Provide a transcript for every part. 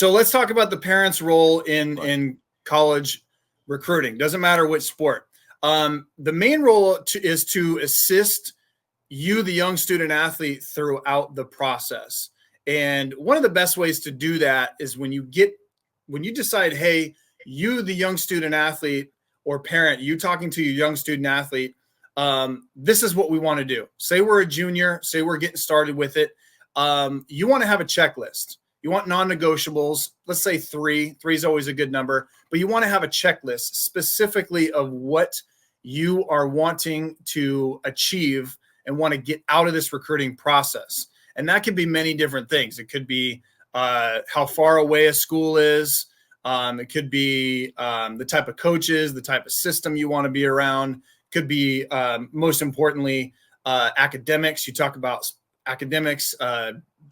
So let's talk about the parents' role in college recruiting. Doesn't matter which sport. The main role is to assist you, the young student athlete, throughout the process. And one of the best ways to do that is when you decide, hey, you, the young student athlete or parent, you talking to your young student athlete, this is what we want to do. Say we're a junior, say we're getting started with it. You want to have a checklist. You want non-negotiables. Let's say three. Three is always a good number, but you want to have a checklist specifically of what you are wanting to achieve and want to get out of this recruiting process. And that could be many different things. It could be how far away a school is. It could be the type of coaches, the type of system you want to be around. It could be, most importantly, academics. You talk about academics,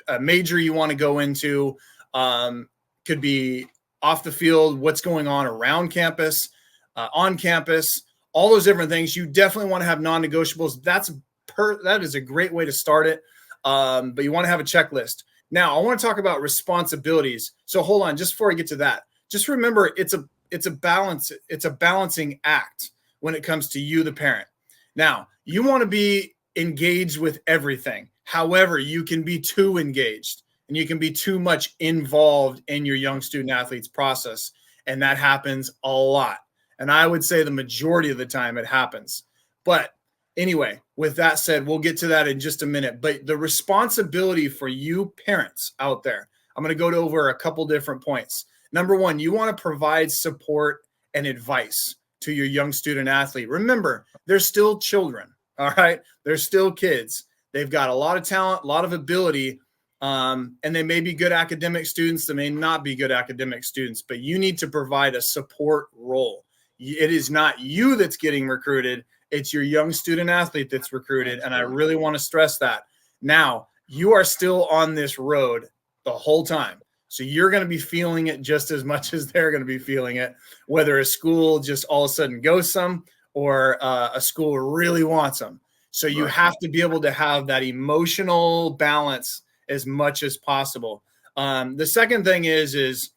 a major you want to go into. Could be off the field, what's going on around campus, on campus, all those different things. You definitely want to have non-negotiables. That is a great way to start it. But you want to have a checklist. Now, I want to talk about responsibilities. So hold on, just before I get to that, just remember it's a balance. It's a balancing act when it comes to you, the parent. Now, you want to be engaged with everything. However, you can be too engaged and you can be too much involved in your young student athlete's process. And that happens a lot. And I would say the majority of the time it happens. But anyway, with that said, we'll get to that in just a minute. But the responsibility for you parents out there, I'm going to go over a couple different points. Number one, you want to provide support and advice to your young student athlete. Remember, they're still children, all right? They're still kids. They've got a lot of talent, a lot of ability, and they may be good academic students. They may not be good academic students, but you need to provide a support role. It is not you that's getting recruited. It's your young student athlete that's recruited, and I really want to stress that. Now, you are still on this road the whole time. So you're going to be feeling it just as much as they're going to be feeling it, whether a school just all of a sudden goes some or a school really wants them. So you have to be able to have that emotional balance as much as possible. The second thing is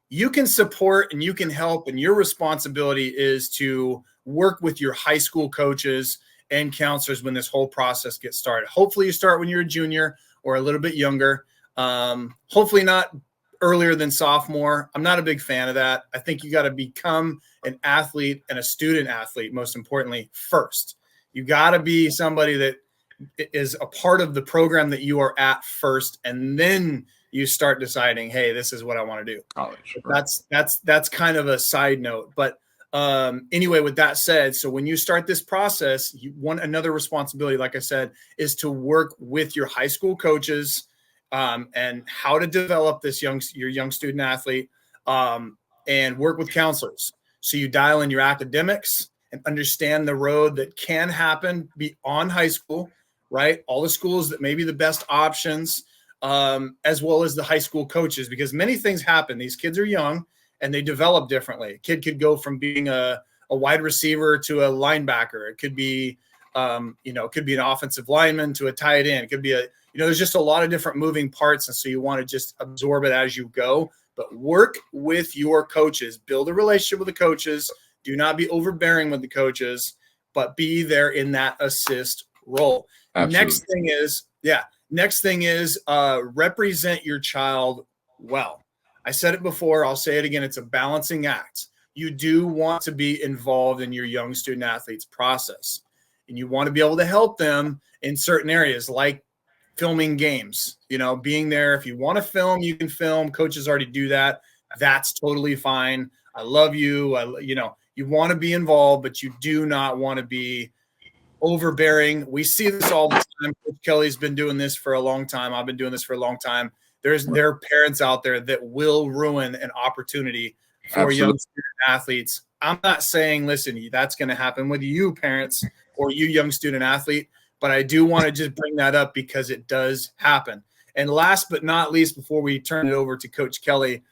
you can support and you can help, and your responsibility is to work with your high school coaches and counselors when this whole process gets started. Hopefully you start when you're a junior or a little bit younger. Hopefully not earlier than sophomore. I'm not a big fan of that. I think you got to become an athlete and a student athlete, most importantly, first. You got to be somebody that is a part of the program that you are at first, and then you start deciding, hey, this is what I want to do. College. Right. That's kind of a side note. But anyway, with that said, so when you start this process, another responsibility, like I said, is to work with your high school coaches and how to develop your young student athlete, and work with counselors. So you dial in your academics and understand the road that can happen beyond high school, right? All the schools that may be the best options, as well as the high school coaches, because many things happen. These kids are young and they develop differently. A kid could go from being a wide receiver to a linebacker. It could be, it could be an offensive lineman to a tight end. It could be there's just a lot of different moving parts. And so you want to just absorb it as you go, but work with your coaches, build a relationship with the coaches. Do not be overbearing with the coaches, but be there in that assist role. Absolutely. Next thing is represent your child well. I said it before. I'll say it again. It's a balancing act. You do want to be involved in your young student athlete's process, and you want to be able to help them in certain areas like filming games, being there. If you want to film, you can film. Coaches already do that. That's totally fine. I love you. You want to be involved, but you do not want to be overbearing. We see this all the time. Coach Kelly's been doing this for a long time. I've been doing this for a long time. There are parents out there that will ruin an opportunity for young student athletes. I'm not saying, listen, that's going to happen with you parents or you young student athlete, but I do want to just bring that up because it does happen. And last but not least, before we turn it over to Coach Kelly,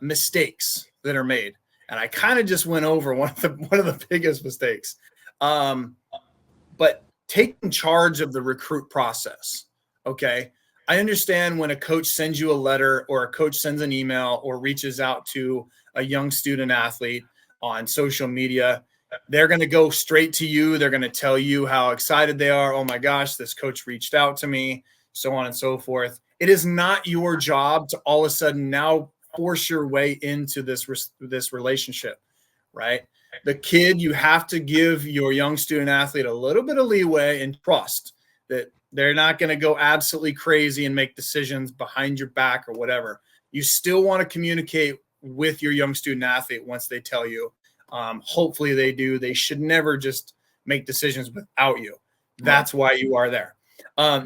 mistakes that are made. And I kind of just went over one of the biggest mistakes. But taking charge of the recruit process. Okay. I understand when a coach sends you a letter or a coach sends an email or reaches out to a young student athlete on social media, they're going to go straight to you. They're going to tell you how excited they are. Oh my gosh, this coach reached out to me, so on and so forth. It is not your job to all of a sudden now force your way into this relationship, right? The kid, you have to give your young student athlete a little bit of leeway and trust that they're not going to go absolutely crazy and make decisions behind your back or whatever. You still want to communicate with your young student athlete once they tell you. Hopefully they do. They should never just make decisions without you. That's why you are there.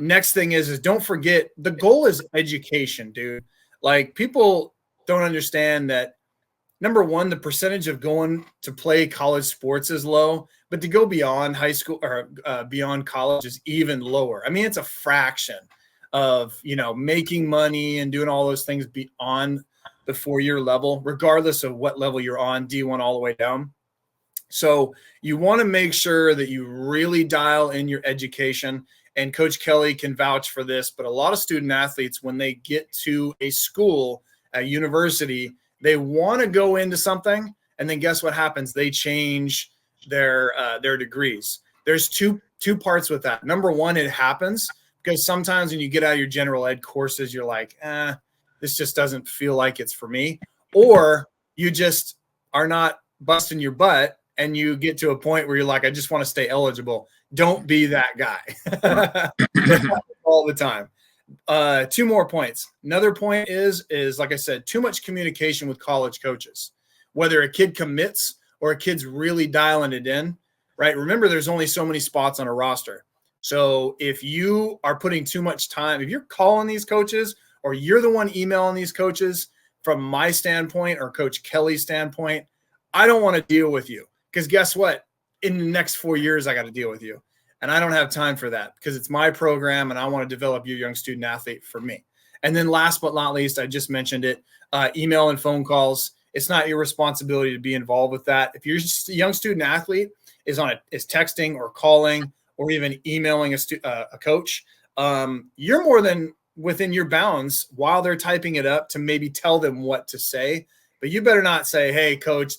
Next thing is don't forget, the goal is education, dude. Like, people don't understand that. Number one, the percentage of going to play college sports is low, but to go beyond high school or beyond college is even lower. I mean, it's a fraction of, making money and doing all those things beyond the 4-year level, regardless of what level you're on, D1 all the way down. So you want to make sure that you really dial in your education. And Coach Kelly can vouch for this, but a lot of student athletes, when they get to a school, a university, they want to go into something, and then guess what happens? They change their degrees. There's two parts with that. Number one, it happens because sometimes when you get out of your general ed courses, you're like, this just doesn't feel like it's for me. Or you just are not busting your butt, and you get to a point where you're like, I just want to stay eligible. Don't be that guy. All the time. 2 more points. Another point is like I said, too much communication with college coaches, whether a kid commits or a kid's really dialing it in, right? Remember, there's only so many spots on a roster. So if you are putting too much time, if you're calling these coaches or you're the one emailing these coaches, from my standpoint or Coach Kelly's standpoint, I don't want to deal with you, because guess what? In the next 4 years, I got to deal with you. And I don't have time for that, because it's my program and I want to develop your young student athlete for me. And then last but not least, I just mentioned it, email and phone calls. It's not your responsibility to be involved with that. If your young student athlete is texting or calling or even emailing a coach, you're more than within your bounds while they're typing it up to maybe tell them what to say. But you better not say, hey, coach,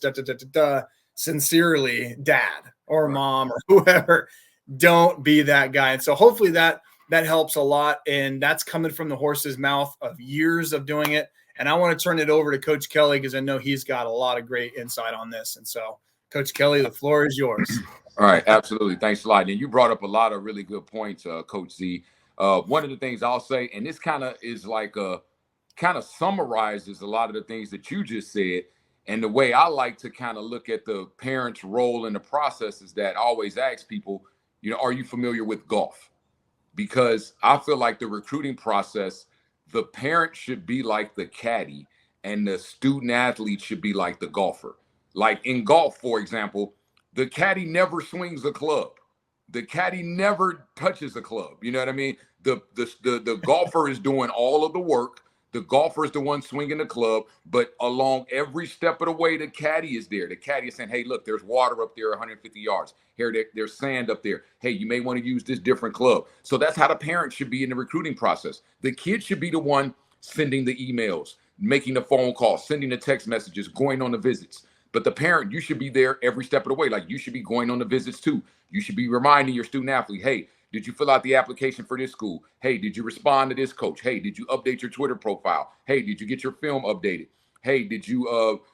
sincerely, dad or mom or whoever. Don't be that guy. And so hopefully that helps a lot. And that's coming from the horse's mouth of years of doing it. And I want to turn it over to Coach Kelly, because I know he's got a lot of great insight on this. And so, Coach Kelly, the floor is yours. All right. Absolutely. Thanks a lot. And you brought up a lot of really good points, Coach Z. One of the things I'll say, and this kind of is like kind of summarizes a lot of the things that you just said. And the way I like to kind of look at the parent's role in the process is that I always ask people, are you familiar with golf? Because I feel like the recruiting process, the parent should be like the caddy and the student athlete should be like the golfer. Like in golf, for example, the caddy never swings a club. The caddy never touches a club. You know what I mean? The golfer is doing all of the work. The golfer is the one swinging the club, but along every step of the way, the caddy is there. The caddy is saying, hey, look, there's water up there 150 yards. Here, there's sand up there. Hey, you may want to use this different club. So that's how the parent should be in the recruiting process. The kid should be the one sending the emails, making the phone calls, sending the text messages, going on the visits. But the parent, you should be there every step of the way. Like, you should be going on the visits too. You should be reminding your student athlete, hey, did you fill out the application for this school? Hey, did you respond to this coach? Hey, did you update your Twitter profile? Hey, did you get your film updated? Hey, did you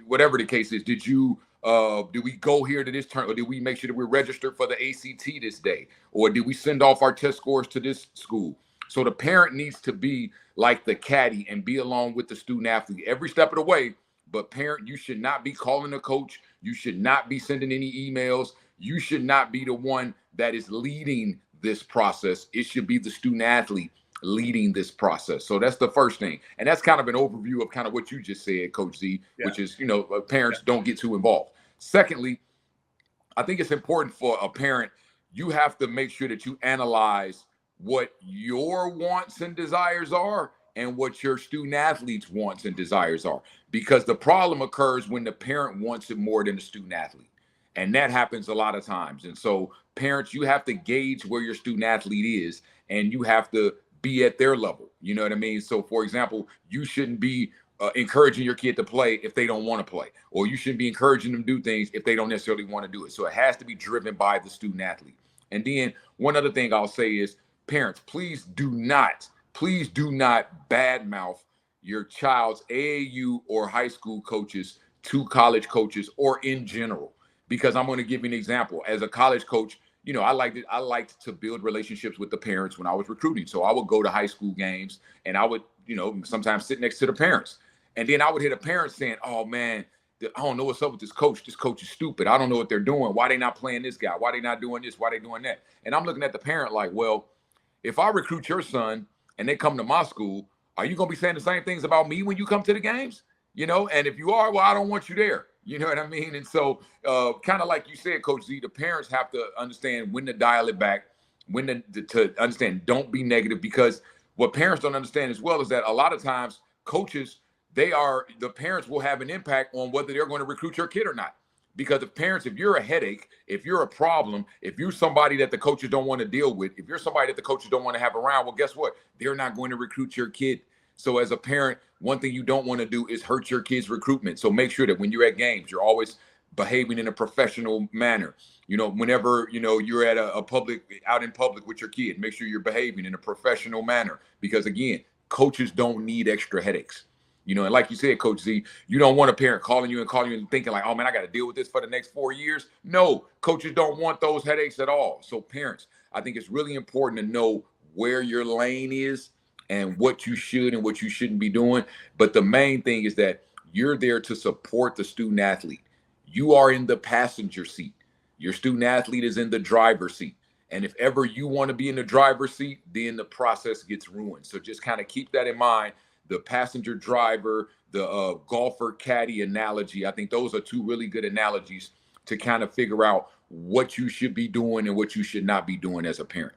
whatever the case is, did we go here to this turn, or did we make sure that we're registered for the ACT this day? Or did we send off our test scores to this school? So the parent needs to be like the caddy and be along with the student athlete every step of the way. But parent, you should not be calling the coach. You should not be sending any emails. You should not be the one that is leading this process. It should be the student athlete leading this process. So that's the first thing. And that's kind of an overview of kind of what you just said, Coach Z, which is, parents don't get too involved. Secondly, I think it's important for a parent, you have to make sure that you analyze what your wants and desires are and what your student athlete's wants and desires are. Because the problem occurs when the parent wants it more than the student athlete. And that happens a lot of times. And so parents, you have to gauge where your student athlete is, and you have to be at their level. You know what I mean? So, for example, you shouldn't be encouraging your kid to play if they don't want to play, or you shouldn't be encouraging them to do things if they don't necessarily want to do it. So it has to be driven by the student athlete. And then one other thing I'll say is, parents, please do not badmouth your child's AAU or high school coaches to college coaches or in general. Because I'm going to give you an example. As a college coach, you know, I liked to build relationships with the parents when I was recruiting. So I would go to high school games and I would, you know, sometimes sit next to the parents. And then I would hear the parents saying, oh man, I don't know what's up with this coach. This coach is stupid. I don't know what they're doing. Why they not playing this guy? Why they not doing this? Why they doing that? And I'm looking at the parent like, well, if I recruit your son and they come to my school, are you going to be saying the same things about me when you come to the games? You know, and if you are, well, I don't want you there. You know what I mean? And so kind of like you said, Coach Z, the parents have to understand when to dial it back, when to understand don't be negative, because what parents don't understand as well is that a lot of times coaches, the parents will have an impact on whether they're going to recruit your kid or not. Because if you're a headache, if you're a problem, if you're somebody that the coaches don't want to deal with, if you're somebody that the coaches don't want to have around, well, guess what? They're not going to recruit your kid. So as a parent, one thing you don't want to do is hurt your kid's recruitment. So make sure that when you're at games, you're always behaving in a professional manner. You know, whenever, you know, you're at out in public with your kid, make sure you're behaving in a professional manner. Because again, coaches don't need extra headaches. You know, and like you said, Coach Z, you don't want a parent calling you and thinking like, oh man, I got to deal with this for the next 4 years. No, coaches don't want those headaches at all. So parents, I think it's really important to know where your lane is and what you should and what you shouldn't be doing. But the main thing is that you're there to support the student athlete. You are in the passenger seat. Your student athlete is in the driver's seat. And if ever you want to be in the driver's seat, then the process gets ruined. So just kind of keep that in mind. The passenger driver, the golfer caddy analogy. I think those are two really good analogies to kind of figure out what you should be doing and what you should not be doing as a parent.